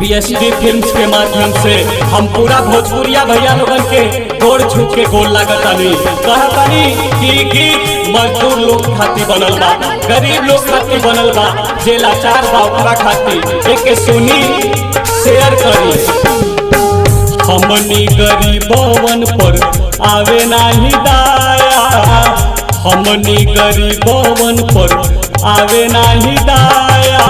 BSD films के माध्यम से हम पूरा भोजपुरिया भैया लोगन के गोड़ छू के गोड़ लागतानी कहतानी कि गीत मजदूर लोग खातिर बनल बा, गरीब लोग खातिर बनल बा, जे लाचार बा ओकरा खातिर एके सुनी शेयर करी। हमनी गरीबवन पर आवे नाही दाया, हमनी गरीबवन पर आवे नाही दाया,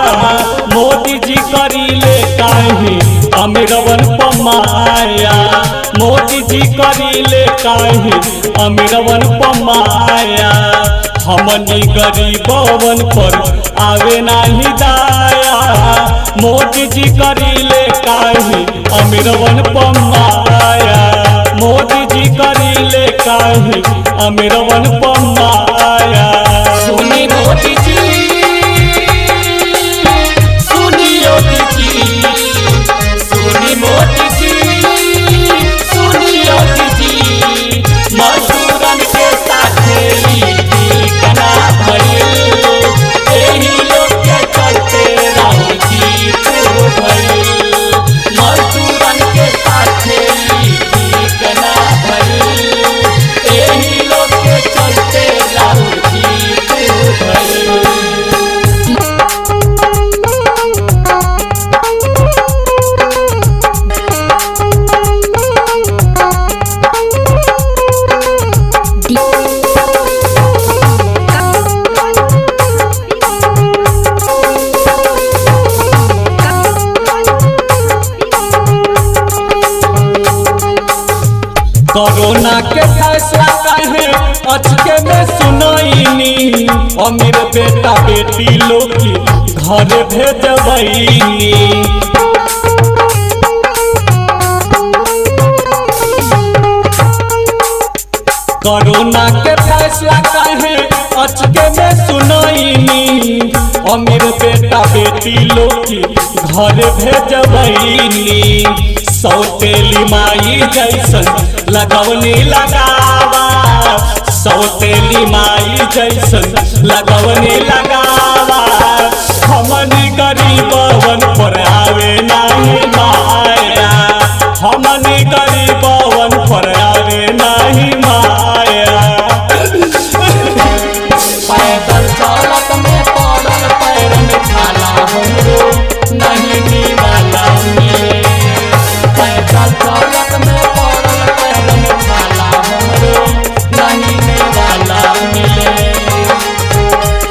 मोदी जी करीले काहे अमीरवन पमाया, मोदी जी करीले काहे अमीरवन पमाया, हमनी गरीबवन पर आवे नाही दाया, मोदी जी करीले काहे अमीरवन पमाया, मोदी जी करीले काहे अमीरवन पमाया। सुनी मोदी जी, सुनी योगी जी, सुनी मोदी जी, सुनी योगी जी, मजदूरन के साथे कना भइल, एही लोग के चलते राहुल जी तो भइल, मजदूरन के साथे कना भइल, एही लोग के चलते राहुल जी तो भइल। कोरोना के फैसला काहे अचके में सुनैनी, अमीर बेटा बेटी लोग की घर भेजबैनी, कोरोना के फैसला काहे अचके में सुनैनी, अमीर बेटा बेटी लोग की घर भेजबैनी, सौतेली माई जैसन लगवनी लगावा, सौतेली माई जैसन लगवनी लगावा, हमनी गरीबवन पर आवे नाही माया, हमनी गरीबवन पर आवे नाही माया। पैदल चलत में पड़ल पैर में छाला हमरो नहीं निवाला मिले, पैदल चलत में पड़ल पैर में छाला हमरो नहीं निवाला मिले,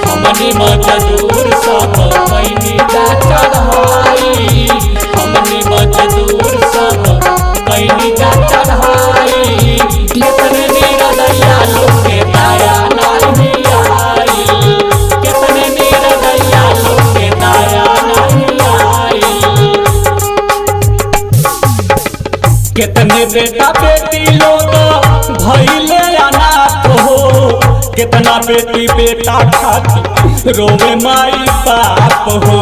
हमनी मजदूर सब कैनी जा चढ़ाई, हमनी मजदूर सब कैनी जा चढ़ाई, कितने निरदैया लोग के दया नहीं आई, कितने निरदैया लोग के दया नहीं आई, कितने बेटा बेटी लोग भइले अनाथ हो, कितना बेटी बेटा खातिर रोवे माई बाप हो,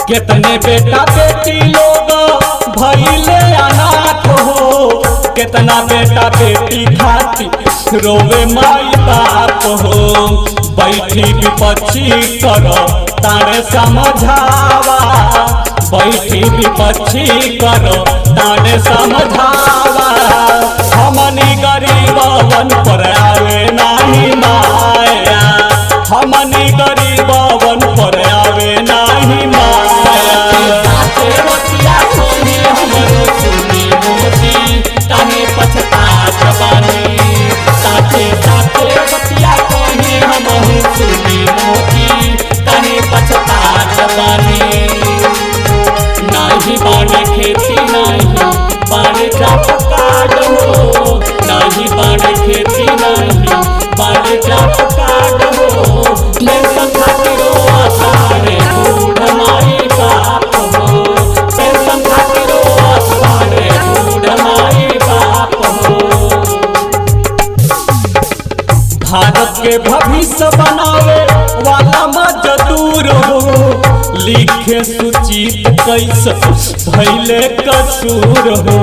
कितने बेटा बेटी लोग भइले अनाथ हो, कितना बेटा बेटी खातिर रोवे माई बाप हो, बैठी विपक्षी करो तारे समझावा, बैठी विपक्षी करो तारे समझावा, हमनी गरीबवन पर आवे नाही माया, हमनी गरीबवन पर आवे नाही माया। साथे बतिया सुनी हमरो सुनी मोदी, तने पछतात बानी, साथे साथे बतिया कही हमहु सुनी मोदी, तने पछतात बानी, नाही बाने खेती नाही बाने जाप काट हो, नाही बाने खेती नाही बाने जाप काट हो, पेंशन खातिर आसारे बूढ़ माई बाप हो, पेंशन खातिर आसारे बूढ़ माई बाप हो। भारत के भविष्य बनावे वाला मजदूर हो, लिखे सुचित कैसे भइले कसूर हो,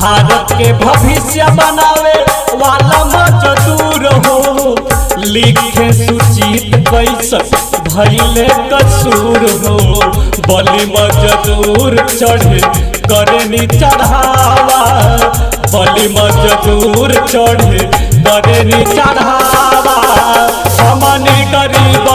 भारत के भविष्य बनावे वाला मजदूर हो, लिखे सुचित कैसन भइले कसूर हो। बलि मजदूर चढ़े करे चढ़ावा, बलि मजदूर चढ़े करे चढ़ावा। हमनी गरीब